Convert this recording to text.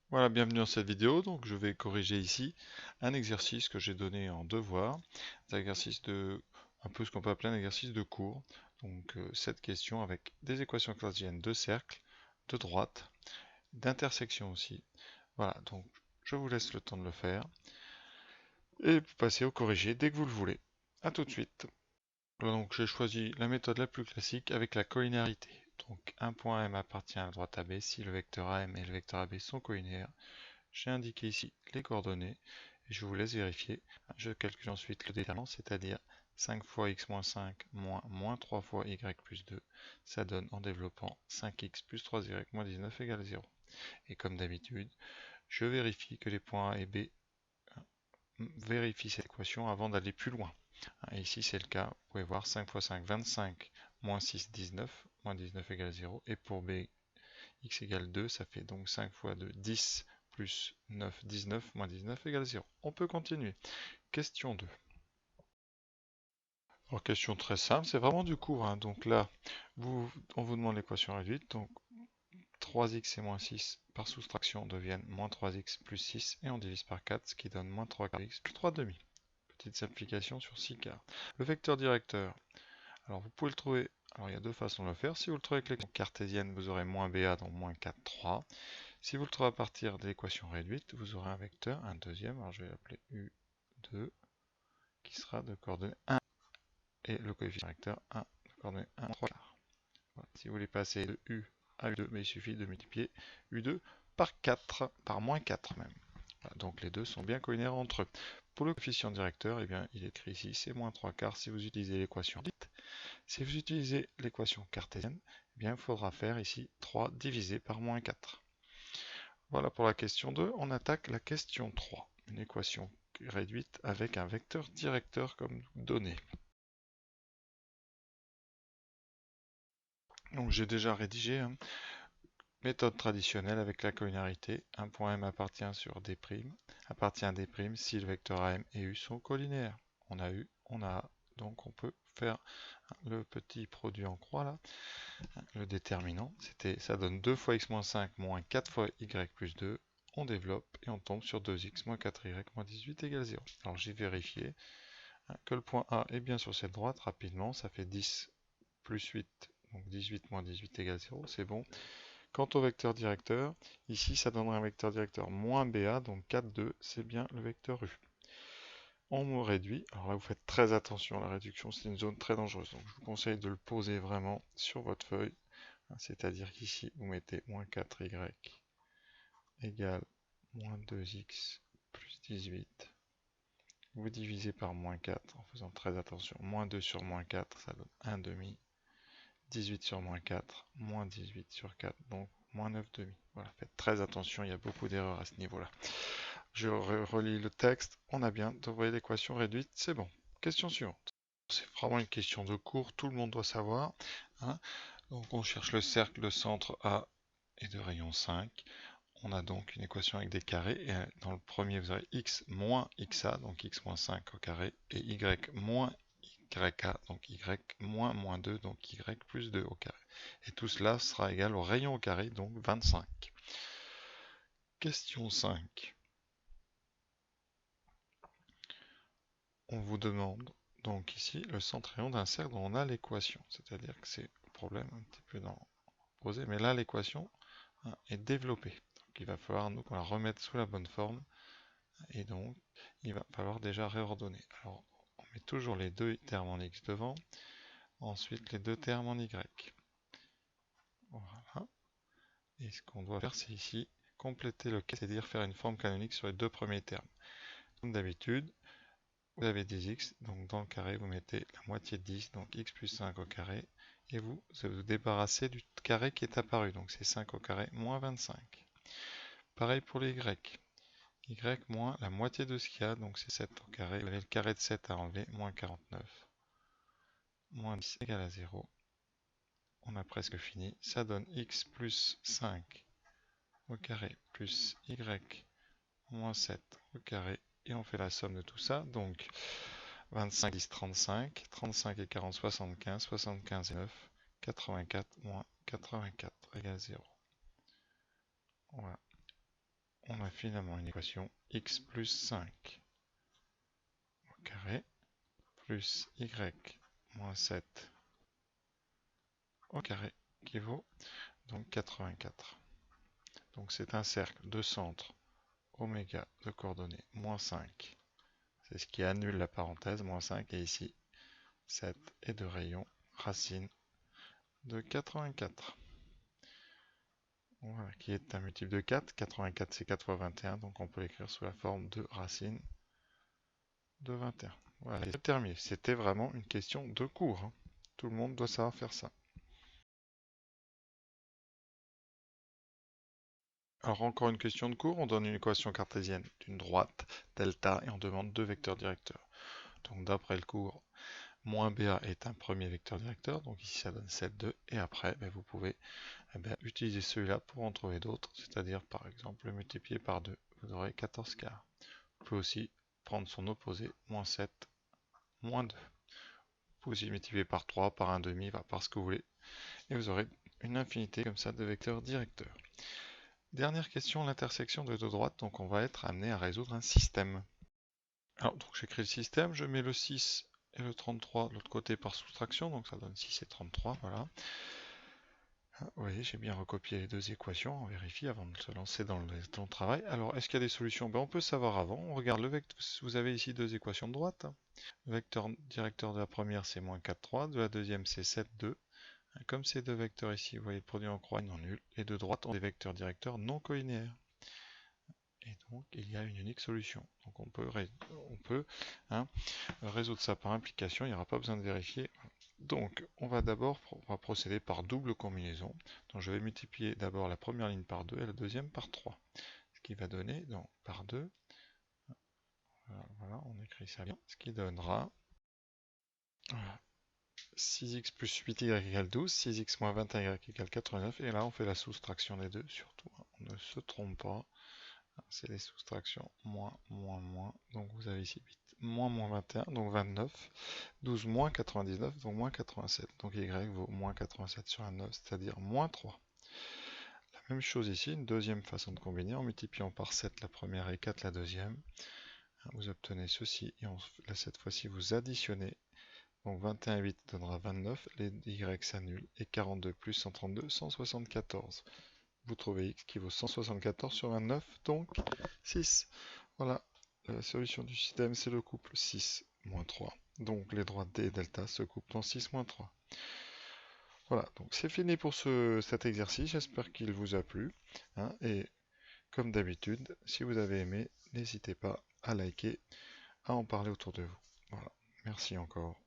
Voilà, bienvenue dans cette vidéo. Donc, je vais corriger ici un exercice que j'ai donné en devoir. Un exercice un peu ce qu'on peut appeler un exercice de cours. Donc, cette question avec des équations cartésiennes de cercle, de droite, d'intersection aussi. Voilà, donc je vous laisse le temps de le faire. Et vous passez au corrigé dès que vous le voulez. A tout de suite. Donc, j'ai choisi la méthode la plus classique avec la collinéarité. Donc, un point M appartient à la droite AB si le vecteur AM et le vecteur AB sont collinaires. J'ai indiqué ici les coordonnées et je vous laisse vérifier. Je calcule ensuite le déterminant, c'est-à-dire 5 fois x moins 5 moins 3 fois y plus 2. Ça donne en développant 5x plus 3y moins 19 égale 0. Et comme d'habitude, je vérifie que les points A et B vérifient cette équation avant d'aller plus loin. Et ici c'est le cas, vous pouvez voir 5 fois 5, 25, moins 6, 19, moins 19 égale 0. Et pour B, x égale 2, ça fait donc 5 fois 2, 10, plus 9, 19, moins 19 égale 0. On peut continuer. Question 2. Alors, question très simple, c'est vraiment du cours, hein. Donc là, on vous demande l'équation réduite. Donc 3x et moins 6 par soustraction deviennent moins 3x plus 6 et on divise par 4, ce qui donne moins 3x plus 3 demi. Petite simplification sur 6 quarts. Le vecteur directeur, alors vous pouvez le trouver, alors il y a deux façons de le faire. Si vous le trouvez avec l'équation cartésienne, vous aurez moins BA, donc moins 4, 3. Si vous le trouvez à partir de l'équation réduite, vous aurez un vecteur, un deuxième, alors je vais l'appeler U2, qui sera de coordonnées 1 et le coefficient vecteur 1 de coordonnées 1, 3 quarts. Voilà. Si vous voulez passer de U à U2, mais il suffit de multiplier U2 par 4, par moins 4 même. Voilà. Donc les deux sont bien collinaires entre eux. Pour le coefficient directeur, eh bien, il est écrit ici, c'est moins 3 quarts si vous utilisez l'équation dite. Si vous utilisez l'équation cartésienne, eh bien, il faudra faire ici 3 divisé par moins 4. Voilà pour la question 2. On attaque la question 3. Une équation réduite avec un vecteur directeur comme donnée. Donc j'ai déjà rédigé, hein. Méthode traditionnelle avec la collinarité. Un point M appartient à D' si le vecteur AM et U sont collinaires. On a U, on a A. Donc on peut faire le petit produit en croix là, le déterminant. Ça donne 2 fois x moins 5 moins 4 fois y plus 2. On développe et on tombe sur 2x moins 4y moins 18 égale 0. Alors j'ai vérifié que le point A est bien sur cette droite. Rapidement, ça fait 10 plus 8, donc 18 moins 18 égale 0, c'est bon. Quant au vecteur directeur, ici ça donnerait un vecteur directeur moins BA, donc 4, 2, c'est bien le vecteur U. On me réduit, alors là vous faites très attention, la réduction c'est une zone très dangereuse, donc je vous conseille de le poser vraiment sur votre feuille, c'est-à-dire qu'ici vous mettez moins 4y égale moins 2x plus 18. Vous divisez par moins 4 en faisant très attention. Moins 2 sur moins 4, ça donne 1 demi. 18 sur moins 4, moins 18 sur 4, donc moins 9 demi. Voilà, faites très attention, il y a beaucoup d'erreurs à ce niveau-là. Je relis le texte, on a bien trouvé l'équation réduite, c'est bon. Question suivante. C'est vraiment une question de cours, tout le monde doit savoir, hein. Donc on cherche le cercle de centre A et de rayon 5. On a donc une équation avec des carrés, et dans le premier vous avez x moins xa, donc x moins 5 au carré, et y moins YK, donc Y moins moins 2, donc Y plus 2 au carré. Et tout cela sera égal au rayon au carré, donc 25. Question 5. On vous demande donc ici le centrion d'un cercle dont on a l'équation. C'est-à-dire que c'est le problème un petit peu dans posé, mais là l'équation est développée. Donc il va falloir nous qu'on la remette sous la bonne forme. Et donc il va falloir déjà réordonner. Alors on met toujours les deux termes en x devant. Ensuite les deux termes en y. Voilà. Et ce qu'on doit faire, c'est ici compléter le cas, c'est-à-dire faire une forme canonique sur les deux premiers termes. Comme d'habitude, vous avez 10x, donc dans le carré, vous mettez la moitié de 10, donc x plus 5 au carré, et vous vous débarrassez du carré qui est apparu, donc c'est 5 au carré moins 25. Pareil pour les y. Y moins la moitié de ce qu'il y a, donc c'est 7 au carré. Vous avez le carré de 7 à enlever, moins 49. Moins 10 égale à 0. On a presque fini. Ça donne x plus 5 au carré plus y moins 7 au carré. Et on fait la somme de tout ça. Donc 25, 10, 35. 35 et 40, 75. 75 et 9. 84 moins 84 égale 0. Voilà. on a finalement une équation x plus 5 au carré plus y moins 7 au carré qui vaut donc 84. Donc c'est un cercle de centre oméga de coordonnées moins 5. C'est ce qui annule la parenthèse, moins 5, et ici 7 et de rayon racine de 84. Voilà, qui est un multiple de 4. 84 c'est 4 fois 21, donc on peut l'écrire sous la forme de racine de 21. Voilà, c'est terminé. C'était vraiment une question de cours, hein. Tout le monde doit savoir faire ça. Alors encore une question de cours, on donne une équation cartésienne d'une droite, delta, et on demande deux vecteurs directeurs. Donc d'après le cours, moins BA est un premier vecteur directeur, donc ici ça donne 7, 2, et après vous pouvez utiliser celui-là pour en trouver d'autres, c'est-à-dire par exemple le multiplier par 2, vous aurez 14 quarts. Vous pouvez aussi prendre son opposé, moins 7, moins 2. Vous pouvez aussi multiplier par 3, par 1 demi, par ce que vous voulez, et vous aurez une infinité comme ça de vecteurs directeurs. Dernière question, l'intersection de deux droites, donc on va être amené à résoudre un système. Alors donc j'écris le système, je mets le 6 et le 33 de l'autre côté par soustraction, donc ça donne 6 et 33, voilà. Vous voyez, j'ai bien recopié les deux équations, on vérifie avant de se lancer dans le travail. Alors, est-ce qu'il y a des solutions? On peut savoir avant, on regarde le vecteur, vous avez ici deux équations de droite. Le vecteur directeur de la première c'est moins 4, 3, de la deuxième c'est 7, 2. Comme ces deux vecteurs ici, vous voyez le produit en croix, ils n'ont nul, et de droite ont des vecteurs directeurs non collinéaires. Et donc, il y a une unique solution. Donc, on peut résoudre ça par implication, il n'y aura pas besoin de vérifier. Donc, on va procéder par double combinaison. Donc, je vais multiplier d'abord la première ligne par 2 et la deuxième par 3. Ce qui va donner, donc, par 2, voilà, on écrit ça bien, ce qui donnera 6x plus 8y égale 12, 6x moins 21y égale 89, et là on fait la soustraction des deux, surtout, on ne se trompe pas, c'est les soustractions, moins, moins, moins, donc vous avez ici 8, moins, moins 21, donc 29, 12 moins 99, donc moins 87, donc y vaut moins 87 sur un 9, c'est-à-dire moins 3. La même chose ici, une deuxième façon de combiner, en multipliant par 7 la première et 4 la deuxième, vous obtenez ceci, et là, cette fois-ci vous additionnez. Donc 21 et 8 donnera 29, les y s'annulent, et 42 plus 132, 174. Vous trouvez x qui vaut 174 sur 29, donc 6. Voilà, la solution du système, c'est le couple 6 moins 3. Donc les droites D et delta se coupent dans 6 moins 3. Voilà, donc c'est fini pour cet exercice, j'espère qu'il vous a plu. Et comme d'habitude, si vous avez aimé, n'hésitez pas à liker, à en parler autour de vous. Voilà, merci encore.